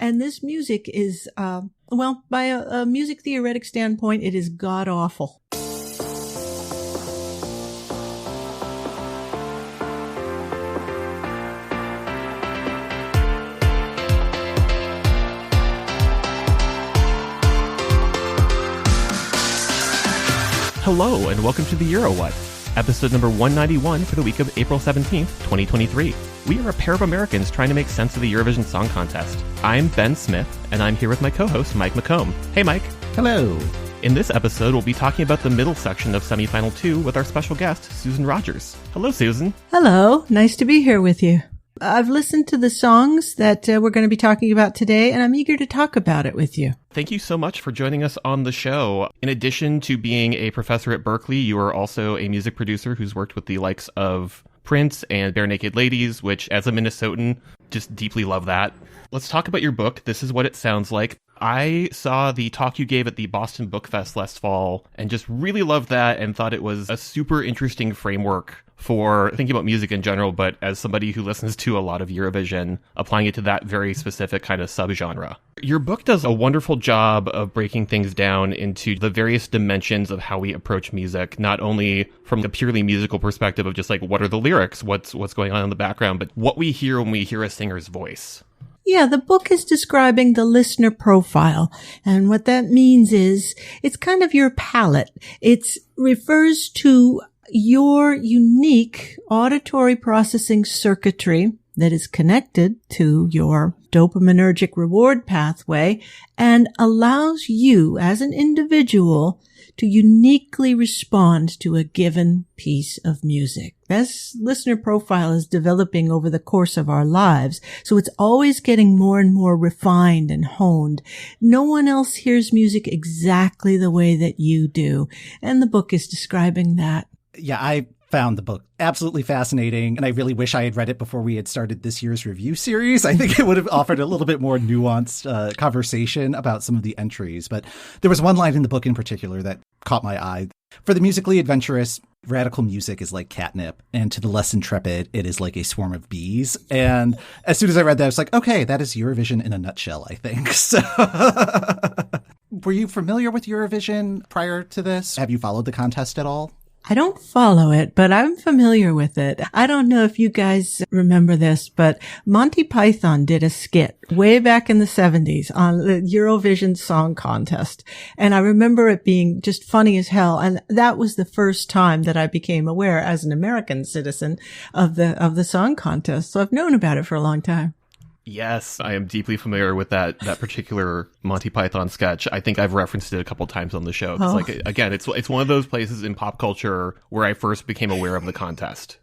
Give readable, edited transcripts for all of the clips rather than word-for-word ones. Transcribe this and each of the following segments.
And this music is, by a music theoretic standpoint, it is god-awful. Hello, and welcome to the Euro What, episode number 191 for the week of April 17th, 2023. We are a pair of Americans trying to make sense of the Eurovision Song Contest. I'm Ben Smith, and I'm here with my co-host, Mike McComb. Hey, Mike. Hello. In this episode, we'll be talking about the middle section of Semifinal 2 with our special guest, Susan Rogers. Hello, Susan. Hello. Nice to be here with you. I've listened to the songs that we're going to be talking about today, and I'm eager to talk about it with you. Thank you so much for joining us on the show. In addition to being a professor at Berkeley, you are also a music producer who's worked with the likes of Prince and Bare Naked Ladies, which, as a Minnesotan, just deeply love that. Let's talk about your book, This Is What It Sounds Like. I saw the talk you gave at the Boston Book Fest last fall and just really loved that and thought it was a super interesting framework for thinking about music in general, but as somebody who listens to a lot of Eurovision, applying it to that very specific kind of subgenre. Your book does a wonderful job of breaking things down into the various dimensions of how we approach music, not only from a purely musical perspective of just like, what are the lyrics, what's going on in the background, but what we hear when we hear a singer's voice. Yeah, the book is describing the listener profile. And what that means is it's kind of your palette. It refers to your unique auditory processing circuitry that is connected to your dopaminergic reward pathway and allows you as an individual to uniquely respond to a given piece of music. This listener profile is developing over the course of our lives, so it's always getting more and more refined and honed. No one else hears music exactly the way that you do, and the book is describing that. Yeah, I found the book absolutely fascinating, and I really wish I had read it before we had started this year's review series. I think it would have offered a little bit more nuanced conversation about some of the entries. But there was one line in the book in particular that caught my eye. For the musically adventurous, radical music is like catnip, and to the less intrepid, it is like a swarm of bees. And as soon as I read that, I was like, okay, that is Eurovision in a nutshell, I think. So were you familiar with Eurovision prior to this? Have you followed the contest at all? I don't follow it, but I'm familiar with it. I don't know if you guys remember this, but Monty Python did a skit way back in the 70s on the Eurovision Song Contest. And I remember it being just funny as hell. And that was the first time that I became aware as an American citizen of the song contest. So I've known about it for a long time. Yes, I am deeply familiar with that particular Monty Python sketch. I think I've referenced it a couple times on the show. It's like, again, it's one of those places in pop culture where I first became aware of the contest.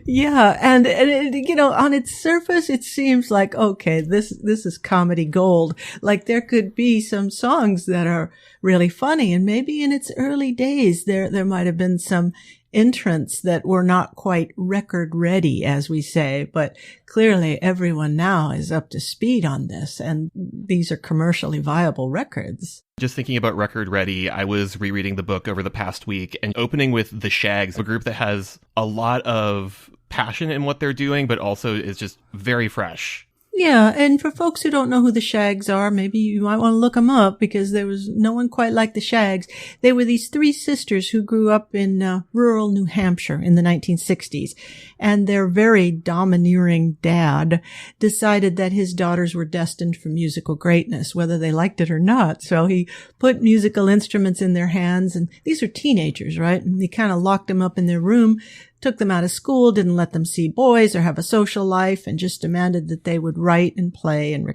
Yeah, and it, on its surface, it seems like, okay, this is comedy gold. Like there could be some songs that are really funny, and maybe in its early days there might have been some entrants that were not quite record ready, as we say, but clearly everyone now is up to speed on this, and these are commercially viable records. Just thinking about record ready, I was rereading the book over the past week and opening with The Shags, a group that has a lot of passion in what they're doing, but also is just very fresh. Yeah, and for folks who don't know who the Shags are, maybe you might want to look them up because there was no one quite like the Shags. They were these three sisters who grew up in rural New Hampshire in the 1960s, and their very domineering dad decided that his daughters were destined for musical greatness, whether they liked it or not. So he put musical instruments in their hands, and these are teenagers, right? And he kind of locked them up in their room, took them out of school, didn't let them see boys or have a social life, and just demanded that they would write and play and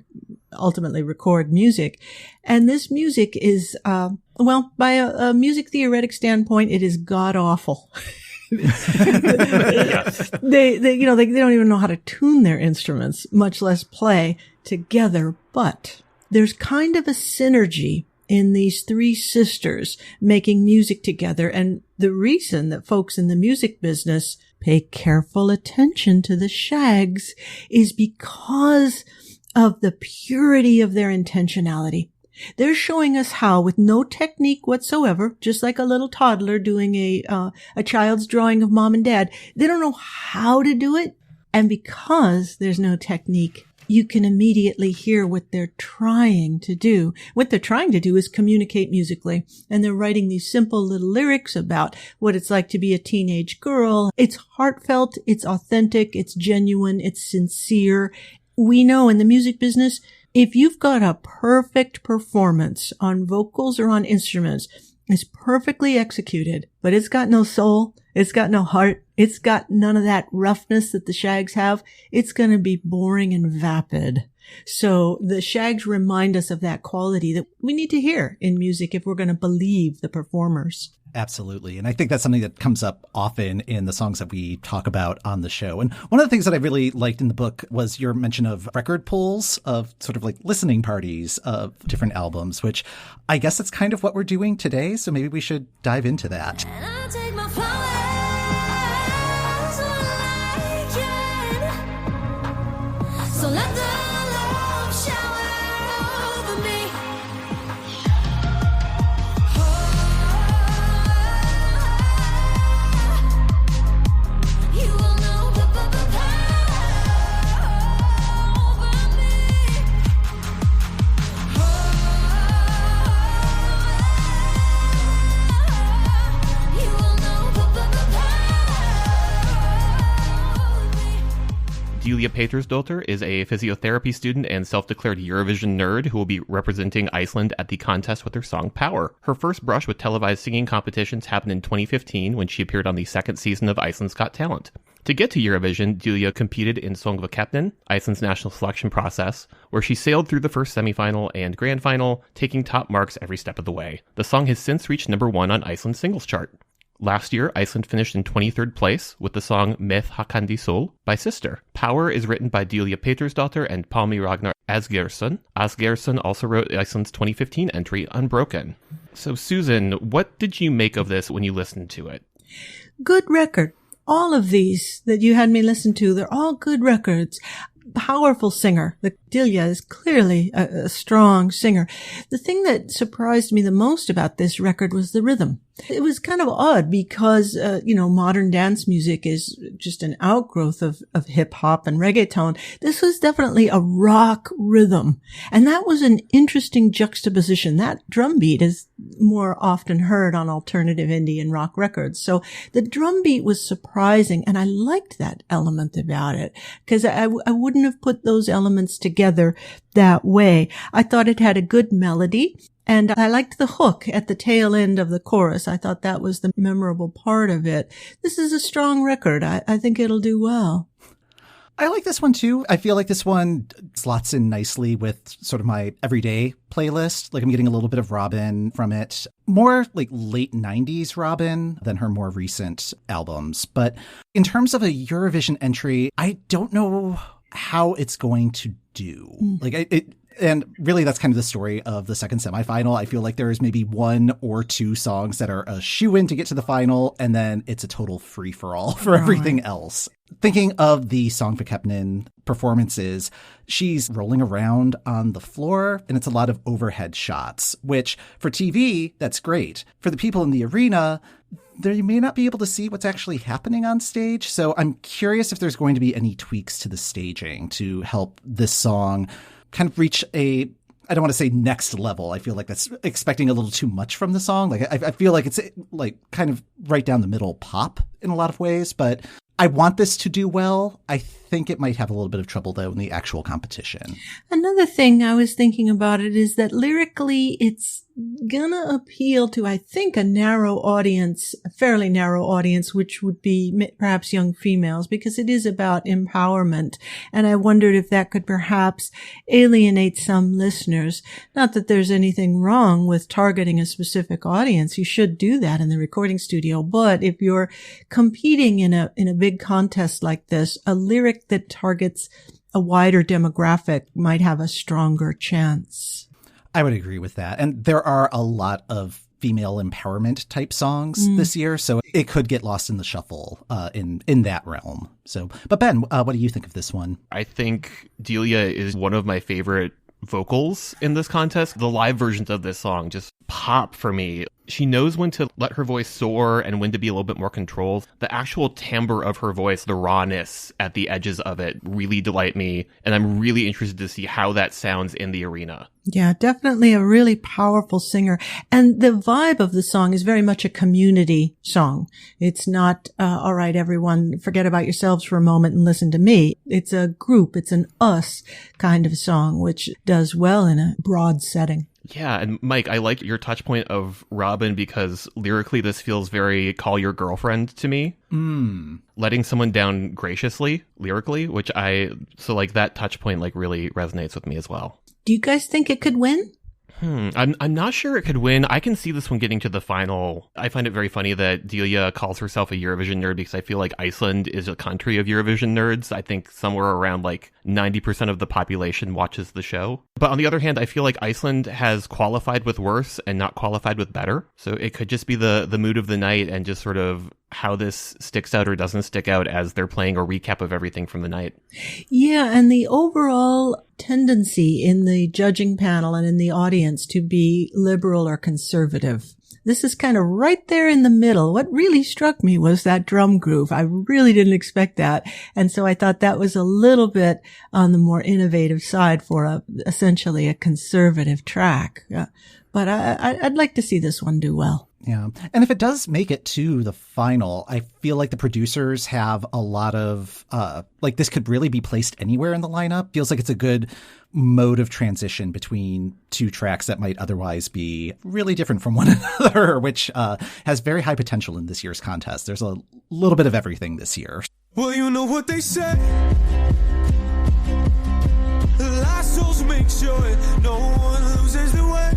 ultimately record music. And this music is, by a music theoretic standpoint, it is god-awful. Yes. They don't even know how to tune their instruments, much less play together. But there's kind of a synergy in these three sisters making music together. And the reason that folks in the music business pay careful attention to the Shags is because of the purity of their intentionality. They're showing us how, with no technique whatsoever, just like a little toddler doing a child's drawing of mom and dad, they don't know how to do it. And because there's no technique, you can immediately hear what they're trying to do. What they're trying to do is communicate musically. And they're writing these simple little lyrics about what it's like to be a teenage girl. It's heartfelt, it's authentic, it's genuine, it's sincere. We know in the music business, if you've got a perfect performance on vocals or on instruments, it's perfectly executed, but it's got no soul, it's got no heart, it's got none of that roughness that the Shags have, it's going to be boring and vapid. So the Shags remind us of that quality that we need to hear in music if we're going to believe the performers. Absolutely. And I think that's something that comes up often in the songs that we talk about on the show. And one of the things that I really liked in the book was your mention of record pulls, of sort of like listening parties of different albums, which I guess that's kind of what we're doing today. So maybe we should dive into that. Diljá Pétursdóttir is a physiotherapy student and self-declared Eurovision nerd who will be representing Iceland at the contest with her song Power. Her first brush with televised singing competitions happened in 2015 when she appeared on the second season of Iceland's Got Talent. To get to Eurovision, Diljá competed in Söngvakeppnin, Iceland's national selection process, where she sailed through the first semifinal and grand final, taking top marks every step of the way. The song has since reached #1 on Iceland's singles chart. Last year, Iceland finished in 23rd place with the song Með Hakandi Sól by Sister. Power is written by Diljá Pétursdóttir and Pálmi Ragnar Asgeirsson. Asgeirsson also wrote Iceland's 2015 entry, Unbroken. So, Susan, what did you make of this when you listened to it? Good record. All of these that you had me listen to, they're all good records. Powerful singer. The Diljá is clearly a strong singer. The thing that surprised me the most about this record was the rhythm. It was kind of odd because, modern dance music is just an outgrowth of hip hop and reggaeton. This was definitely a rock rhythm. And that was an interesting juxtaposition. That drum beat is more often heard on alternative indie and rock records. So the drum beat was surprising. And I liked that element about it because I wouldn't have put those elements together that way. I thought it had a good melody. And I liked the hook at the tail end of the chorus. I thought that was the memorable part of it. This is a strong record. I think it'll do well. I like this one too. I feel like this one slots in nicely with sort of my everyday playlist. Like I'm getting a little bit of Robyn from it. More like late 90s Robyn than her more recent albums. But in terms of a Eurovision entry, I don't know how it's going to do. And really, that's kind of the story of the second semifinal. I feel like there is maybe one or two songs that are a shoo-in to get to the final, and then it's a total free-for-all for everything else. Thinking of the Söngvakeppnin performances, she's rolling around on the floor, and it's a lot of overhead shots, which for TV, that's great. For the people in the arena, you may not be able to see what's actually happening on stage. So I'm curious if there's going to be any tweaks to the staging to help this song kind of reach I don't want to say next level. I feel like that's expecting a little too much from the song. Like I feel like it's like kind of right down the middle pop in a lot of ways, but I want this to do well. I think it might have a little bit of trouble, though, in the actual competition. Another thing I was thinking about it is that lyrically, it's gonna appeal to, I think, a fairly narrow audience, which would be perhaps young females, because it is about empowerment. And I wondered if that could perhaps alienate some listeners. Not that there's anything wrong with targeting a specific audience. You should do that in the recording studio. But if you're competing in a big contest like this, a lyric that targets a wider demographic might have a stronger chance. I would agree with that. And there are a lot of female empowerment type songs this year, so it could get lost in the shuffle in that realm. So, but Ben, what do you think of this one? I think Diljá is one of my favorite vocals in this contest. The live versions of this song just pop for me. She knows when to let her voice soar and when to be a little bit more controlled. The actual timbre of her voice, the rawness at the edges of it really delight me. And I'm really interested to see how that sounds in the arena. Yeah, definitely a really powerful singer. And the vibe of the song is very much a community song. It's not, all right, everyone, forget about yourselves for a moment and listen to me. It's a group, it's an us kind of song, which does well in a broad setting. Yeah, and Mike, I like your touch point of Robin because lyrically this feels very call your girlfriend to me. Letting someone down graciously, lyrically, so like that touch point like really resonates with me as well. Do you guys think it could win? I'm not sure it could win. I can see this one getting to the final. I find it very funny that Diljá calls herself a Eurovision nerd because I feel like Iceland is a country of Eurovision nerds. I think somewhere around like 90% of the population watches the show. But on the other hand, I feel like Iceland has qualified with worse and not qualified with better. So it could just be the mood of the night and just sort of how this sticks out or doesn't stick out as they're playing a recap of everything from the night. Yeah, and the overall tendency in the judging panel and in the audience to be liberal or conservative. This is kind of right there in the middle. What really struck me was that drum groove. I really didn't expect that. And so I thought that was a little bit on the more innovative side for essentially a conservative track. But I'd like to see this one do well. Yeah. And if it does make it to the final, I feel like the producers have a lot of, like this could really be placed anywhere in the lineup. Feels like it's a good mode of transition between two tracks that might otherwise be really different from one another, which has very high potential in this year's contest. There's a little bit of everything this year. Well, you know what they say. Lost souls make sure no one loses the way.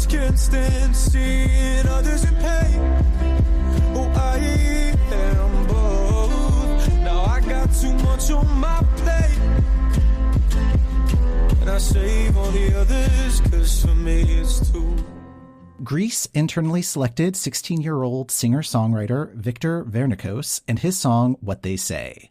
Can't stand seeing others in pain. Oh, I am both. Now I got too much on my plate, and I save all the others, 'cause for me it's too. Greece internally selected 16-year-old singer-songwriter Victor Vernicos and his song What They Say.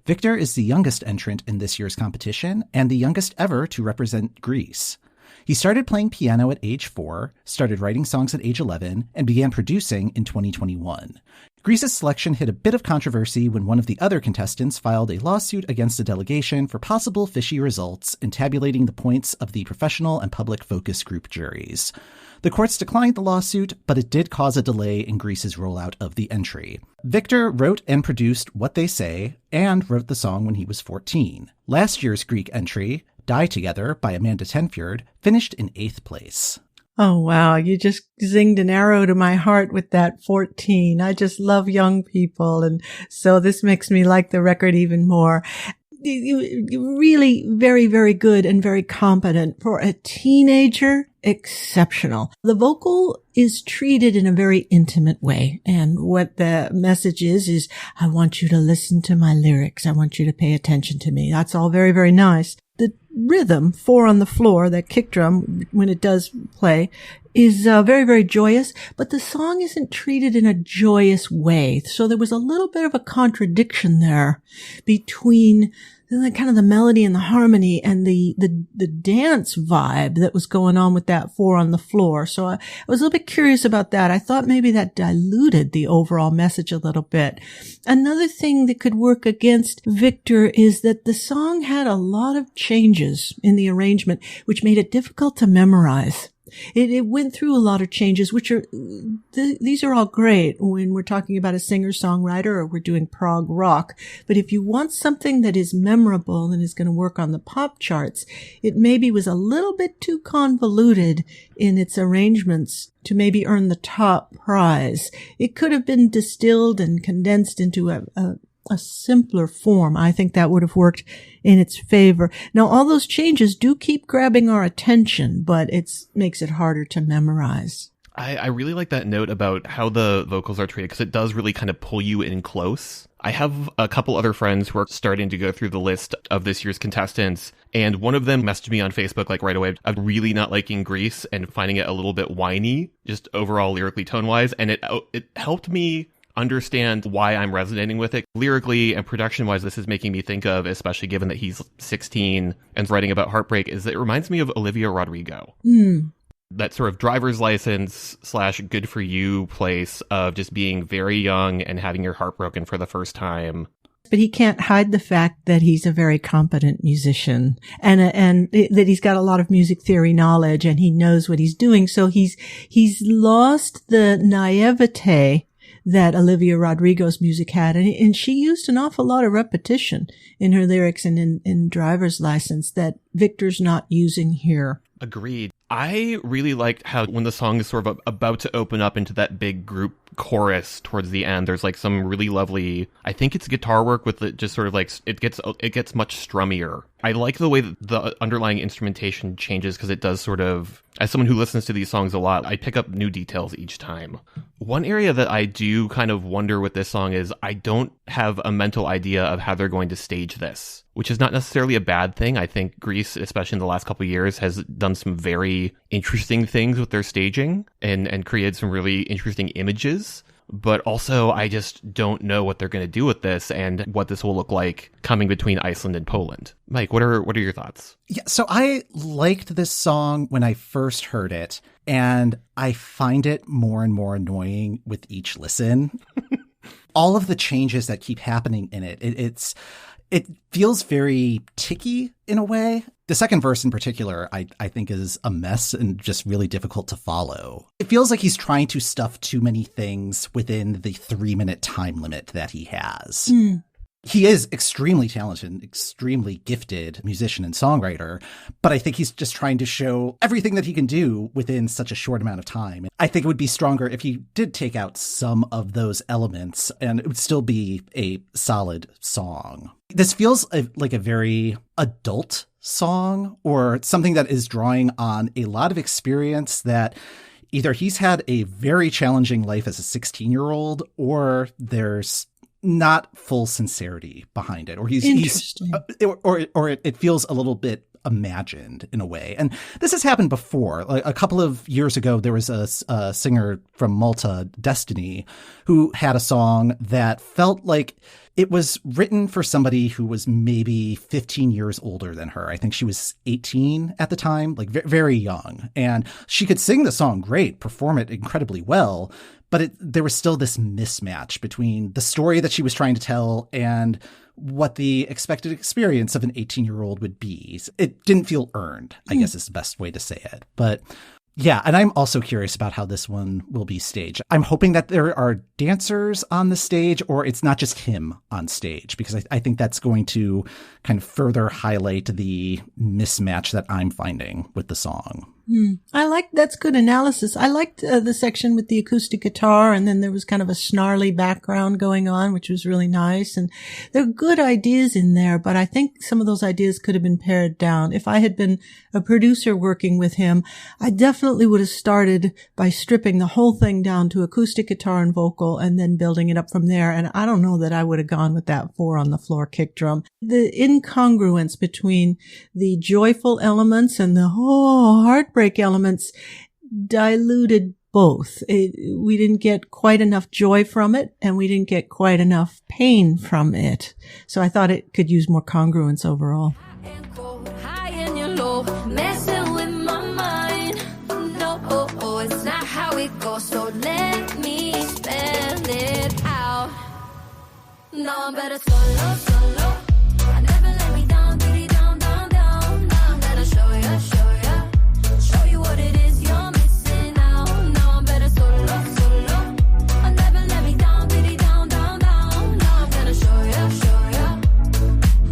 Victor is the youngest entrant in this year's competition and the youngest ever to represent Greece. He started playing piano at age 4, started writing songs at age 11, and began producing in 2021. Greece's selection hit a bit of controversy when one of the other contestants filed a lawsuit against the delegation for possible fishy results in tabulating the points of the professional and public focus group juries. The courts declined the lawsuit, but it did cause a delay in Greece's rollout of the entry. Victor wrote and produced What They Say and wrote the song when he was 14. Last year's Greek entry, Die Together by Amanda Tenfjord, finished in 8th place. Oh, wow. You just zinged an arrow to my heart with that 14. I just love young people. And so this makes me like the record even more. Really very, very good and very competent. For a teenager, exceptional. The vocal is treated in a very intimate way. And what the message is I want you to listen to my lyrics. I want you to pay attention to me. That's all very, very nice. The rhythm, 4 on the floor, that kick drum, when it does play, is very, very joyous, but the song isn't treated in a joyous way. So there was a little bit of a contradiction there between kind of the melody and the harmony and the dance vibe that was going on with that 4 on the floor. So I was a little bit curious about that. I thought maybe that diluted the overall message a little bit. Another thing that could work against Victor is that the song had a lot of changes in the arrangement, which made it difficult to memorize. It went through a lot of changes, which are, these are all great when we're talking about a singer-songwriter or we're doing prog rock. But if you want something that is memorable and is going to work on the pop charts, it maybe was a little bit too convoluted in its arrangements to maybe earn the top prize. It could have been distilled and condensed into a simpler form. I think that would have worked in its favor. Now, all those changes do keep grabbing our attention, but it makes it harder to memorize. I really like that note about how the vocals are treated because it does really kind of pull you in close. I have a couple other friends who are starting to go through the list of this year's contestants, and one of them messaged me on Facebook like right away of really not liking Greece and finding it a little bit whiny, just overall lyrically tone-wise, and it helped me understand why I'm resonating with it. Lyrically and production-wise, this is making me think of, especially given that he's 16 and writing about heartbreak, is that it reminds me of Olivia Rodrigo. That sort of driver's license / good for you place of just being very young and having your heart broken for the first time. But he can't hide the fact that he's a very competent musician and that he's got a lot of music theory knowledge and he knows what he's doing. So he's lost the naivete that Olivia Rodrigo's music had. And she used an awful lot of repetition in her lyrics and in driver's license that Victor's not using here. Agreed. I really liked how when the song is sort of about to open up into that big group chorus towards the end, there's like some really lovely, I think it's guitar work with it just sort of like, it gets much strummier. I like the way that the underlying instrumentation changes because it does sort of, as someone who listens to these songs a lot, I pick up new details each time. One area that I do kind of wonder with this song is I don't have a mental idea of how they're going to stage this, which is not necessarily a bad thing. I think Greece, especially in the last couple of years, has done some very interesting things with their staging and created some really interesting images. But also, I just don't know what they're going to do with this and what this will look like coming between Iceland and Poland. Mike, what are your thoughts? Yeah, so I liked this song when I first heard it, and I find it more and more annoying with each listen. All of the changes that keep happening in it, it feels very ticky in a way. The second verse in particular, I think is a mess and just really difficult to follow. It feels like he's trying to stuff too many things within the 3-minute time limit that he has. He is extremely talented, extremely gifted musician and songwriter, but I think he's just trying to show everything that he can do within such a short amount of time. I think it would be stronger if he did take out some of those elements, and it would still be a solid song. This feels like a very adult song, or something that is drawing on a lot of experience that either he's had a very challenging life as a 16-year-old, or there's not full sincerity behind it, or it feels a little bit imagined in a way. And this has happened before. Like a couple of years ago, there was a singer from Malta, Destiny, who had a song that felt like it was written for somebody who was maybe 15 years older than her. I think she was 18 at the time, like very young. And she could sing the song great, perform it incredibly well, but there was still this mismatch between the story that she was trying to tell and what the expected experience of an 18-year-old would be. It didn't feel earned, I guess is the best way to say it. But yeah, and I'm also curious about how this one will be staged. I'm hoping that there are dancers on the stage, or it's not just him on stage, because I think that's going to kind of further highlight the mismatch that I'm finding with the song. That's good analysis. I liked the section with the acoustic guitar, and then there was kind of a snarly background going on, which was really nice. And there are good ideas in there, but I think some of those ideas could have been pared down. If I had been a producer working with him, I definitely would have started by stripping the whole thing down to acoustic guitar and vocal, and then building it up from there. And I don't know that I would have gone with that 4 on the floor kick drum. The incongruence between the joyful elements and the heartbreak elements diluted both. We didn't get quite enough joy from it, and we didn't get quite enough pain from it. So I thought it could use more congruence overall. High and you're low, messing with my mind. No, it's not how it goes, so let me spell it out. No, I'm better solo. I never let me down, diddy down. Now I'm gonna show you what it is you're missing out. No, I'm better solo. I never let me down, diddy down. Now I'm gonna show you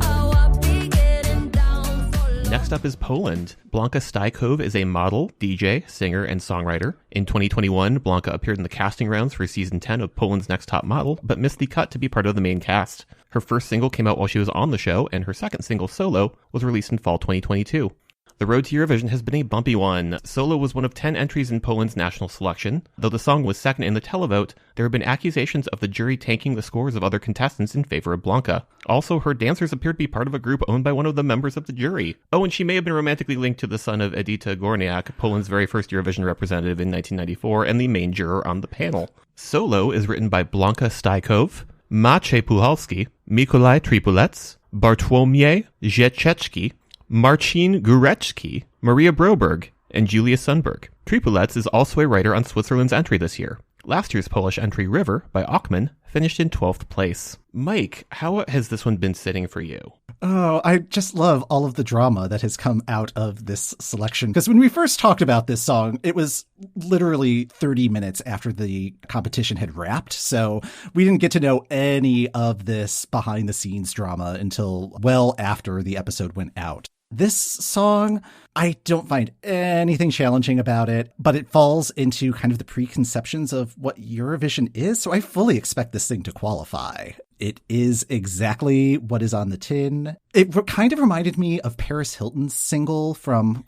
how I be getting down for love. Next up is Poland. Blanka Stajkov is a model, DJ, singer, and songwriter. In 2021, Blanka appeared in the casting rounds for season 10 of Poland's Next Top Model, but missed the cut to be part of the main cast. Her first single came out while she was on the show, and her second single, Solo, was released in fall 2022. The road to Eurovision has been a bumpy one. Solo was one of 10 entries in Poland's national selection. Though the song was second in the televote, there have been accusations of the jury tanking the scores of other contestants in favor of Blanka. Also, her dancers appear to be part of a group owned by one of the members of the jury. Oh, and she may have been romantically linked to the son of Edyta Górniak, Poland's very first Eurovision representative in 1994 and the main juror on the panel. Solo is written by Blanka Stajkov, Maciej Puchalski, Mikołaj Tripulec, Bartłomiej Rzeczecki, Marcin Górecki, Maria Broberg, and Julia Sundberg. Tripulec is also a writer on Switzerland's entry this year. Last year's Polish entry, River, by Ochman, finished in 12th place. Mike, how has this one been sitting for you? Oh, I just love all of the drama that has come out of this selection. Because when we first talked about this song, it was literally 30 minutes after the competition had wrapped. So we didn't get to know any of this behind the scenes drama until well after the episode went out. This song, I don't find anything challenging about it, but it falls into kind of the preconceptions of what Eurovision is. So I fully expect this thing to qualify. It is exactly what is on the tin. It kind of reminded me of Paris Hilton's single from,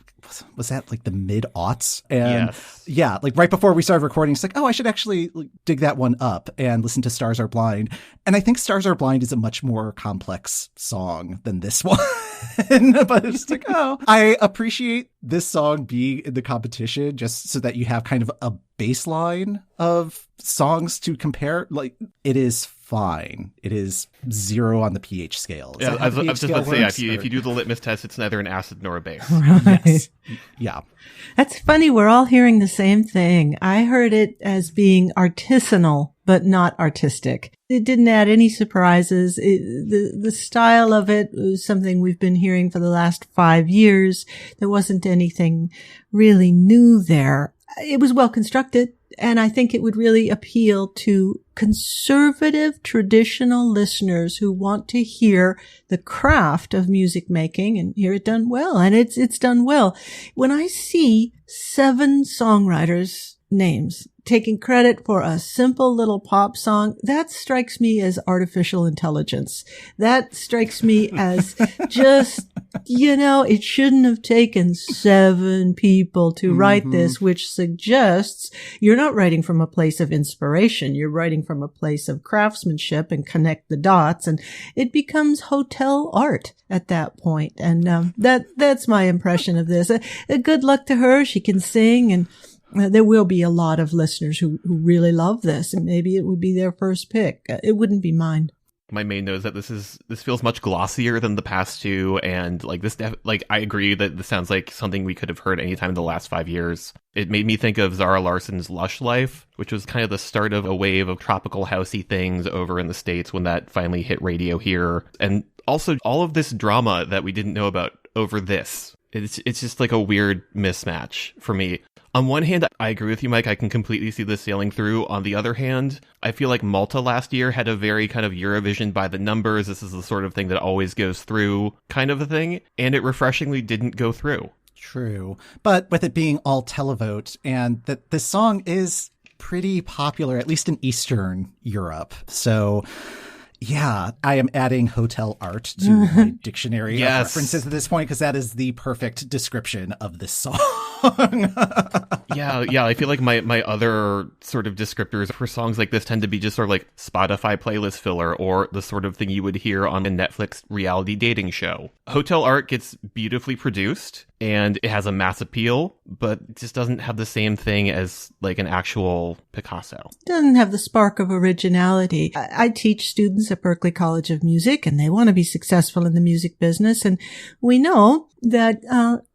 was that like the mid-aughts? And Yes. yeah, like right before we started recording, it's like, oh, I should actually dig that one up and listen to Stars Are Blind. And I think Stars Are Blind is a much more complex song than this one. But it's like, oh, I appreciate this song being in the competition just so that you have kind of a baseline of songs to compare. Like, it is fine. It is 0 on the pH scale. Yeah, I was just about to say, if you do the litmus test, it's neither an acid nor a base. Right. Yes. Yeah. That's funny. We're all hearing the same thing. I heard it as being artisanal, but not artistic. It didn't add any surprises. The style of it was something we've been hearing for the last 5 years. There wasn't anything really new there. It was well constructed, and I think it would really appeal to conservative, traditional listeners who want to hear the craft of music making and hear it done well. And it's done well. When I see 7 songwriters' names taking credit for a simple little pop song, that strikes me as artificial intelligence. That strikes me as just, it shouldn't have taken 7 people to write this, which suggests you're not writing from a place of inspiration. You're writing from a place of craftsmanship and connect the dots, and it becomes hotel art at that point. And that's my impression of this. Good luck to her. She can sing, and there will be a lot of listeners who really love this, and maybe it would be their first pick. It wouldn't be mine. My main note is that this feels much glossier than the past two, and I agree that this sounds like something we could have heard anytime in the last 5 years. It made me think of Zara Larsson's Lush Life, which was kind of the start of a wave of tropical housey things over in the States when that finally hit radio here. And also all of this drama that we didn't know about over this. It's just like a weird mismatch for me. On one hand, I agree with you, Mike. I can completely see this sailing through. On the other hand, I feel like Malta last year had a very kind of Eurovision by the numbers. This is the sort of thing that always goes through kind of a thing. And it refreshingly didn't go through. True. But with it being all televote, and that this song is pretty popular, at least in Eastern Europe. So yeah, I am adding hotel art to my dictionary of references at this point, because that is the perfect description of this song. Yeah, I feel like my other sort of descriptors for songs like this tend to be just sort of like Spotify playlist filler, or the sort of thing you would hear on a Netflix reality dating show. Hotel art gets beautifully produced, and it has a mass appeal, but it just doesn't have the same thing as like an actual Picasso. Doesn't have the spark of originality. I teach students at Berklee College of Music, and they want to be successful in the music business. And we know that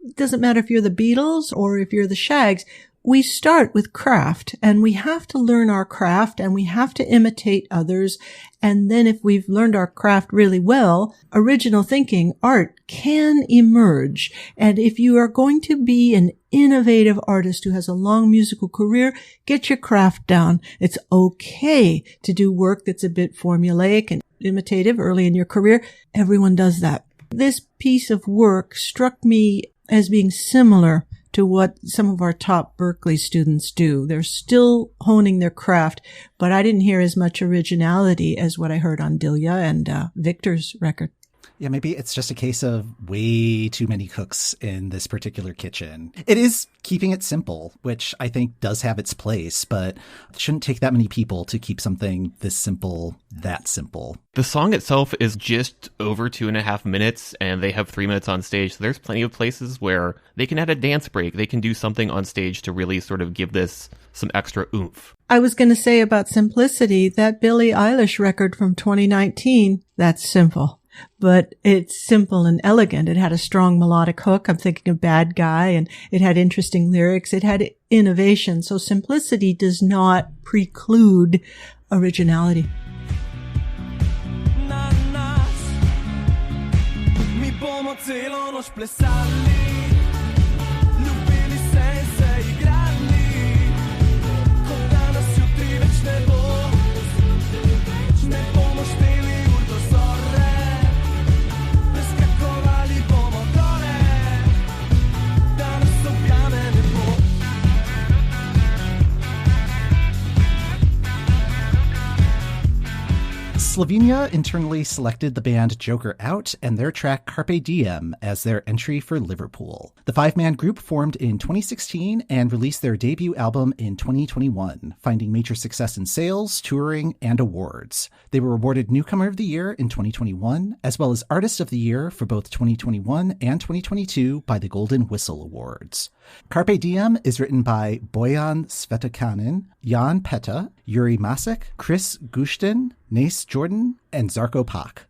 it doesn't matter if you're the Beatles or if you're the Shags. We start with craft, and we have to learn our craft, and we have to imitate others. And then if we've learned our craft really well, original thinking, art can emerge. And if you are going to be an innovative artist who has a long musical career, get your craft down. It's okay to do work that's a bit formulaic and imitative early in your career. Everyone does that. This piece of work struck me as being similar to what some of our top Berklee students do. They're still honing their craft, but I didn't hear as much originality as what I heard on Diljá and Victor's record. Yeah, maybe it's just a case of way too many cooks in this particular kitchen. It is keeping it simple, which I think does have its place, but it shouldn't take that many people to keep something this simple, that simple. The song itself is just over 2.5 minutes, and they have 3 minutes on stage. So there's plenty of places where they can add a dance break. They can do something on stage to really sort of give this some extra oomph. I was going to say about simplicity, that Billie Eilish record from 2019, that's simple. But it's simple and elegant. It had a strong melodic hook. I'm thinking of Bad Guy, and it had interesting lyrics. It had innovation. So simplicity does not preclude originality. Slovenia internally selected the band Joker Out and their track Carpe Diem as their entry for Liverpool. The five-man group formed in 2016 and released their debut album in 2021, finding major success in sales, touring, and awards. They were awarded Newcomer of the Year in 2021, as well as Artist of the Year for both 2021 and 2022 by the Golden Whistle Awards. Carpe Diem is written by Bojan Svetakanin, Jan Peta, Yuri Masek, Chris Gushtin, Nace Jordan, and Zarko Pak.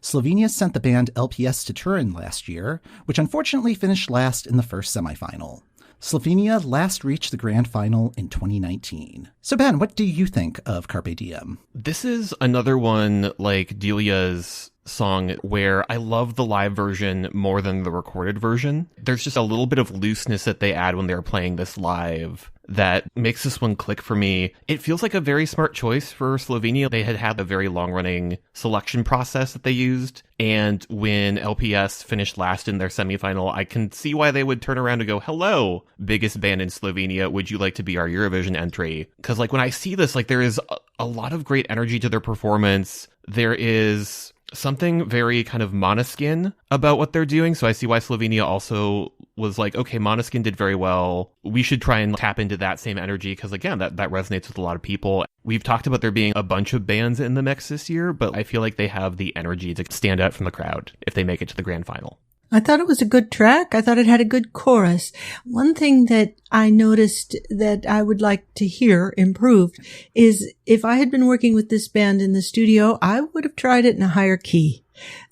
Slovenia sent the band LPS to Turin last year, which unfortunately finished last in the first semifinal. Slovenia last reached the grand final in 2019. So Ben, what do you think of Carpe Diem? This is another one like Diljá's song where I love the live version more than the recorded version. There's just a little bit of looseness that they add when they're playing this live that makes this one click for me. It feels like a very smart choice for Slovenia. They had a very long-running selection process that they used, and when LPS finished last in their semifinal, I can see why they would turn around and go, hello, biggest band in Slovenia, would you like to be our Eurovision entry? Because like when I see this, like there is a lot of great energy to their performance. There is something very kind of Måneskin about what they're doing. So I see why Slovenia also was like, okay, Måneskin did very well. We should try and tap into that same energy because, again, that resonates with a lot of people. We've talked about there being a bunch of bands in the mix this year, but I feel like they have the energy to stand out from the crowd if they make it to the grand final. I thought it was a good track. I thought it had a good chorus. One thing that I noticed that I would like to hear improved is if I had been working with this band in the studio, I would have tried it in a higher key.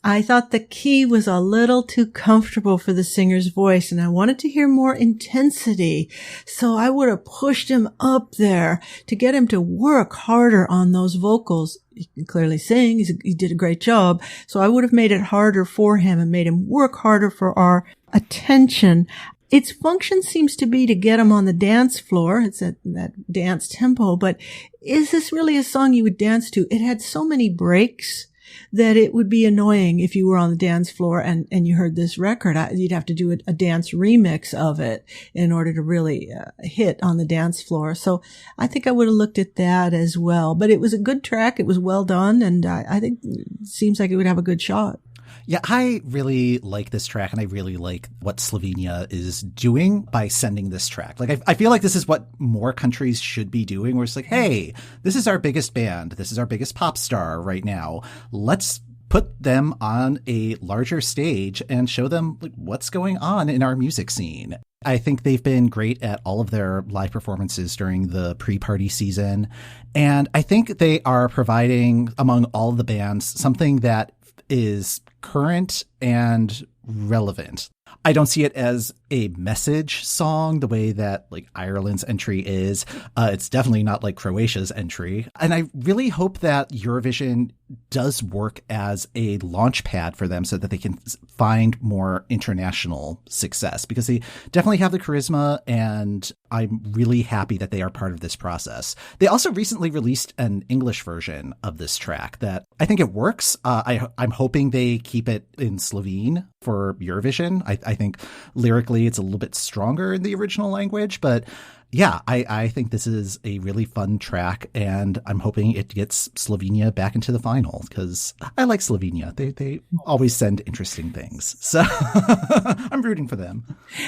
I thought the key was a little too comfortable for the singer's voice, and I wanted to hear more intensity. So I would have pushed him up there to get him to work harder on those vocals. He can clearly sing. He did a great job. So I would have made it harder for him and made him work harder for our attention. Its function seems to be to get him on the dance floor. It's at that dance tempo, but is this really a song you would dance to? It had so many breaks that it would be annoying if you were on the dance floor and you heard this record. You'd have to do a dance remix of it in order to really hit on the dance floor. So I think I would have looked at that as well. But it was a good track. It was well done. And I think it seems like it would have a good shot. Yeah, I really like this track, and I really like what Slovenia is doing by sending this track. Like, I feel like this is what more countries should be doing, where it's like, hey, this is our biggest band. This is our biggest pop star right now. Let's put them on a larger stage and show them like, what's going on in our music scene. I think they've been great at all of their live performances during the pre-party season. And I think they are providing, among all the bands, something that is current and relevant. I don't see it as a message song the way that like Ireland's entry is. It's definitely not like Croatia's entry. And I really hope that Eurovision does work as a launch pad for them so that they can find more international success, because they definitely have the charisma, and I'm really happy that they are part of this process. They also recently released an English version of this track that I think it works. I'm hoping they keep it in Slovene for Eurovision. I think lyrically it's a little bit stronger in the original language, but Yeah, I think this is a really fun track, and I'm hoping it gets Slovenia back into the final because I like Slovenia. They always send interesting things. So I'm rooting for them.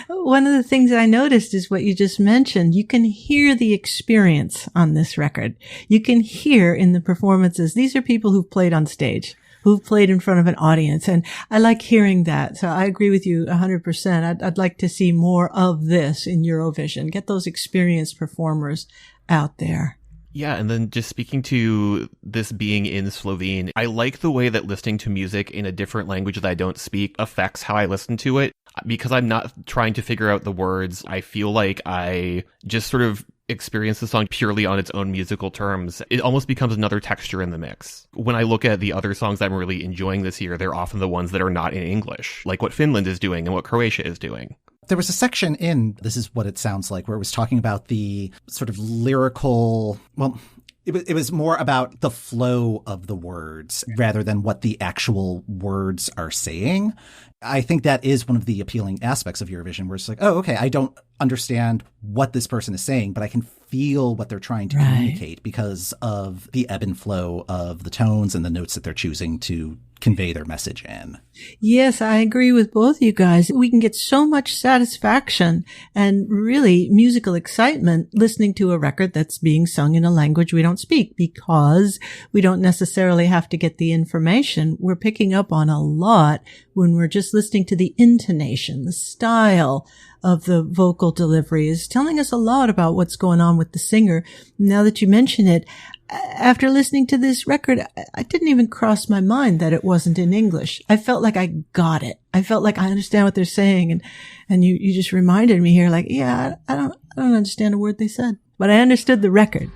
One of the things I noticed is what you just mentioned. You can hear the experience on this record. You can hear in the performances. These are people who've played on stage, who've played in front of an audience. And I like hearing that. So I agree with you 100%. I'd like to see more of this in Eurovision. Get those experienced performers out there. Yeah, and then just speaking to this being in Slovene, I like the way that listening to music in a different language that I don't speak affects how I listen to it. Because I'm not trying to figure out the words, I feel like I just sort of experience the song purely on its own musical terms. It almost becomes another texture in the mix. When I look at the other songs I'm really enjoying this year, they're often the ones that are not in English, like what Finland is doing and what Croatia is doing. There was a section in This Is What It Sounds Like where it was talking about the sort of lyrical, well, it was more about the flow of the words rather than what the actual words are saying. I think that is one of the appealing aspects of Eurovision, where it's like, oh, okay, I don't understand what this person is saying, but I can feel what they're trying to communicate because of the ebb and flow of the tones and the notes that they're choosing to convey their message in. Yes, I agree with both you guys. We can get so much satisfaction and really musical excitement listening to a record that's being sung in a language we don't speak because we don't necessarily have to get the information. We're picking up on a lot when we're just listening to the intonation, the style of the vocal delivery is telling us a lot about what's going on with the singer. Now that you mention it, after listening to this record, I didn't even cross my mind that it wasn't in English. I felt like I got it. I felt like I understand what they're saying. And you just reminded me here, like, yeah, I don't understand a word they said, but I understood the record.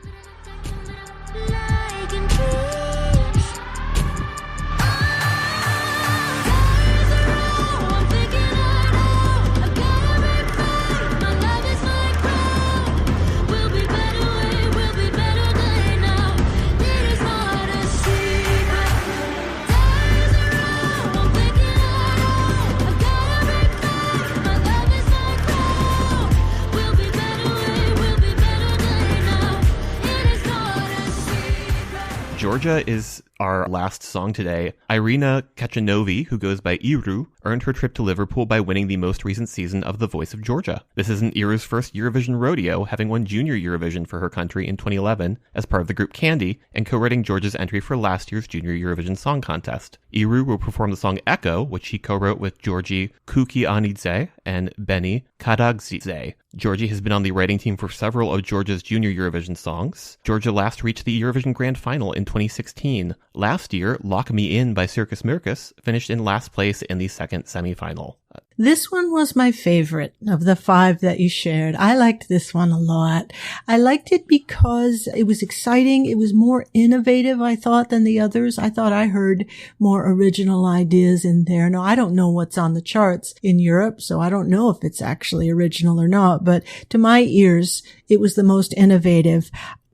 Georgia is our last song today. Irina Kachanovi, who goes by Iru, earned her trip to Liverpool by winning the most recent season of The Voice of Georgia. This isn't Iru's first Eurovision rodeo, having won Junior Eurovision for her country in 2011 as part of the group Candy, and co-writing Georgia's entry for last year's Junior Eurovision Song Contest. Iru will perform the song Echo, which she co-wrote with Georgi Kukianidze and Benny Kadagzidze. Georgie has been on the writing team for several of Georgia's Junior Eurovision songs. Georgia last reached the Eurovision Grand Final in 2016. Last year, Lock Me In by Circus Mircus finished in last place in the second semifinal. This one was my favorite of the 5 that you shared. I liked this one a lot. I liked it because it was exciting. It was more innovative, I thought, than the others. I thought I heard more original ideas in there. Now, I don't know what's on the charts in Europe, so I don't know if it's actually original or not, but to my ears, it was the most innovative.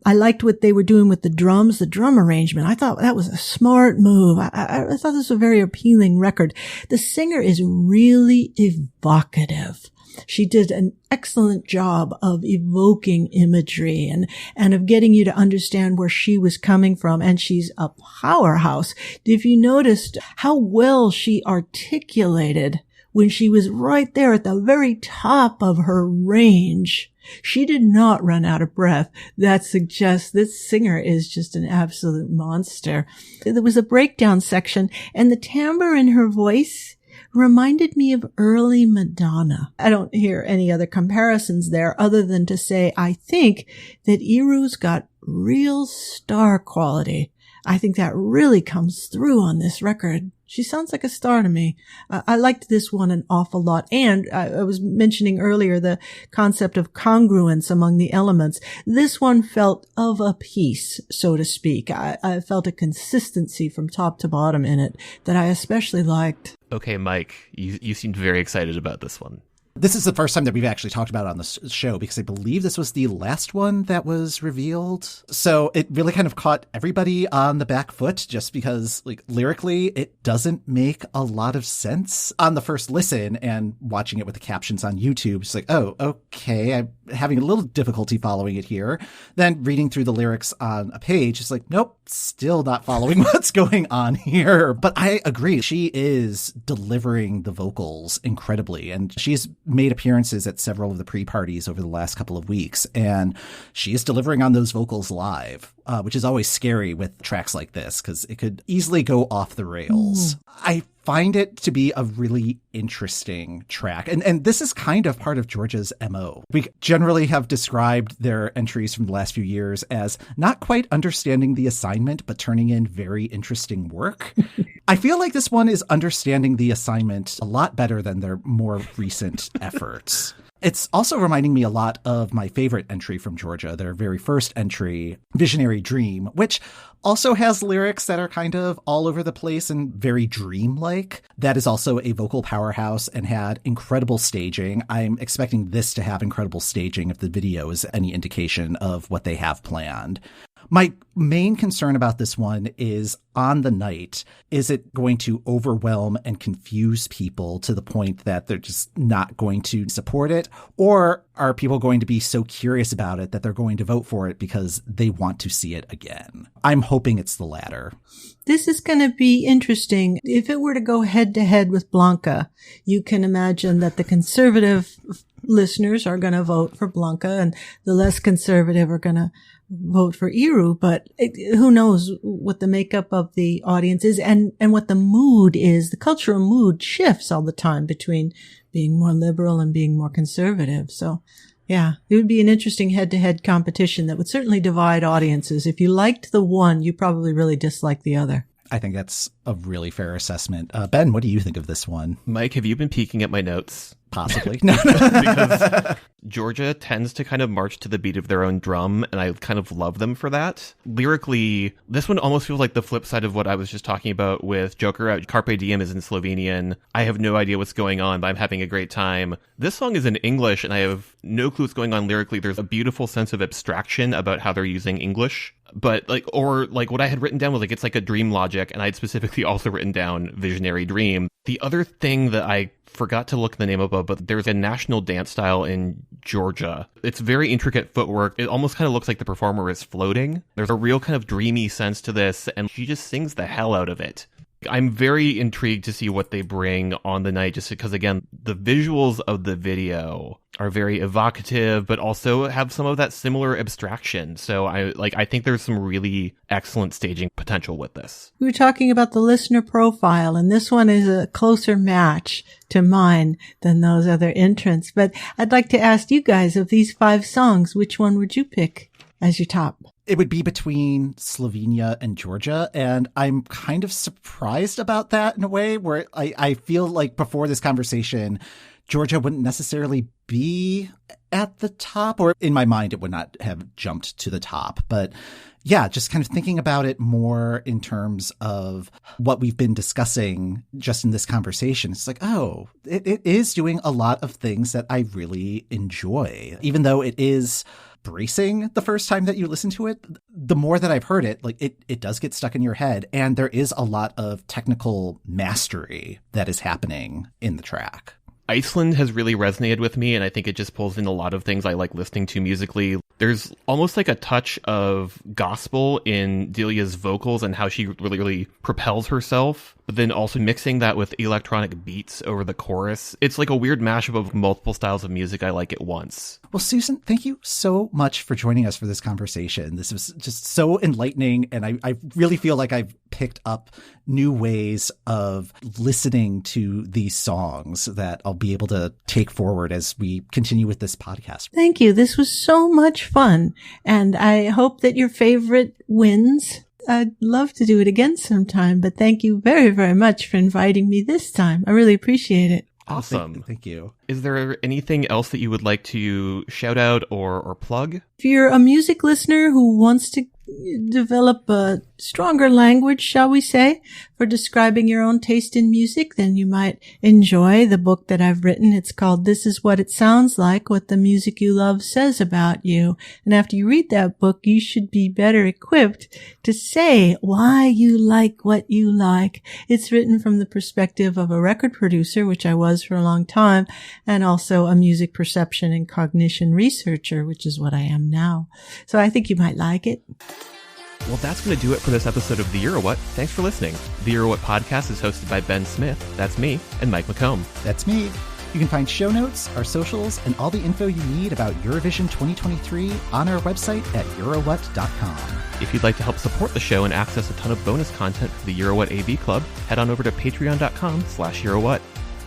I liked what they were doing with the drums, the drum arrangement. I thought that was a smart move. I thought this was a very appealing record. The singer is really evocative. She did an excellent job of evoking imagery and of getting you to understand where she was coming from. And she's a powerhouse. If you noticed how well she articulated when she was right there at the very top of her range, she did not run out of breath. That suggests this singer is just an absolute monster. There was a breakdown section, and the timbre in her voice reminded me of early Madonna. I don't hear any other comparisons there other than to say I think that Iru's got real star quality. I think that really comes through on this record. She sounds like a star to me. I liked this one an awful lot. And I was mentioning earlier the concept of congruence among the elements. This one felt of a piece, so to speak. I felt a consistency from top to bottom in it that I especially liked. Okay, Mike, you seemed very excited about this one. This is the first time that we've actually talked about it on the show, because I believe this was the last one that was revealed. So it really kind of caught everybody on the back foot, just because, like, lyrically, it doesn't make a lot of sense on the first listen, and watching it with the captions on YouTube. It's like, oh, okay, I'm having a little difficulty following it here. Then reading through the lyrics on a page, it's like, nope, still not following what's going on here. But I agree. She is delivering the vocals incredibly, and she's made appearances at several of the pre-parties over the last couple of weeks, and she is delivering on those vocals live, which is always scary with tracks like this, because it could easily go off the rails. I find it to be a really interesting track. And this is kind of part of Georgia's MO. We generally have described their entries from the last few years as not quite understanding the assignment, but turning in very interesting work. I feel like this one is understanding the assignment a lot better than their more recent efforts. It's also reminding me a lot of my favorite entry from Georgia, their very first entry, Visionary Dream, which also has lyrics that are kind of all over the place and very dreamlike. That is also a vocal powerhouse and had incredible staging. I'm expecting this to have incredible staging if the video is any indication of what they have planned. My main concern about this one is on the night, is it going to overwhelm and confuse people to the point that they're just not going to support it? Or are people going to be so curious about it that they're going to vote for it because they want to see it again? I'm hoping it's the latter. This is going to be interesting. If it were to go head to head with Blanka, you can imagine that the conservative listeners are going to vote for Blanka and the less conservative are going to vote for Iru, but who knows what the makeup of the audience is and what the mood is. The cultural mood shifts all the time between being more liberal and being more conservative. So yeah, it would be an interesting head-to-head competition that would certainly divide audiences. If you liked the one, you probably really disliked the other. I think that's a really fair assessment. Ben, what do you think of this one? Mike, have you been peeking at my notes? Possibly. No. Because Georgia tends to kind of march to the beat of their own drum, and I kind of love them for that. Lyrically, this one almost feels like the flip side of what I was just talking about with Joker. Carpe Diem is in Slovenian. I have no idea what's going on, but I'm having a great time. This song is in English, and I have no clue what's going on lyrically. There's a beautiful sense of abstraction about how they're using English. But what I had written down was it's like a dream logic, and I had specifically also written down Visionary Dream. The other thing that I forgot to look the name up, but there's a national dance style in Georgia. It's very intricate footwork. It almost kind of looks like the performer is floating. There's a real kind of dreamy sense to this, and she just sings the hell out of it. I'm very intrigued to see what they bring on the night, just because, again, the visuals of the video are very evocative, but also have some of that similar abstraction. So I think there's some really excellent staging potential with this. We were talking about the listener profile, and this one is a closer match to mine than those other entrants. But I'd like to ask you guys, of these 5 songs, which one would you pick as your top? It would be between Slovenia and Georgia, and I'm kind of surprised about that in a way where I feel like before this conversation, Georgia wouldn't necessarily be at the top, or in my mind, it would not have jumped to the top. But yeah, just kind of thinking about it more in terms of what we've been discussing just in this conversation. It's like, oh, it is doing a lot of things that I really enjoy, even though it is bracing the first time that you listen to it. The more that I've heard it, it does get stuck in your head, and there is a lot of technical mastery that is happening in the track. Iceland has really resonated with me, and I think it just pulls in a lot of things I like listening to musically. There's almost like a touch of gospel in Diljá's vocals and how she really propels herself, but then also mixing that with electronic beats over the chorus. It's like a weird mashup of multiple styles of music I like at once. Well, Susan, thank you so much for joining us for this conversation. This was just so enlightening, and I really feel like I've picked up new ways of listening to these songs that I'll be able to take forward as we continue with this podcast. Thank you. This was so much fun, and I hope that your favorite wins. I'd love to do it again sometime, but thank you very, very much for inviting me this time. I really appreciate it. Awesome. Thank you. Is there anything else that you would like to shout out or plug? If you're a music listener who wants to develop a stronger language, shall we say, for describing your own taste in music, then you might enjoy the book that I've written. It's called This Is What It Sounds Like, What the Music You Love Says About You. And after you read that book, you should be better equipped to say why you like what you like. It's written from the perspective of a record producer, which I was for a long time, and also a music perception and cognition researcher, which is what I am now. So I think you might like it. Well, that's going to do it for this episode of The Euro What. Thanks for listening. The Euro What podcast is hosted by Ben Smith, that's me, and Mike McComb. That's me. You can find show notes, our socials, and all the info you need about Eurovision 2023 on our website at eurowhat.com. If you'd like to help support the show and access a ton of bonus content for the Euro What AV Club, head on over to patreon.com/EuroWhat.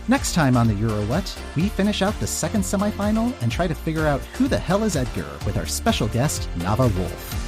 Next time on the Euro What, we finish out the second semifinal and try to figure out who the hell is Edgar with our special guest, Nava Wolf.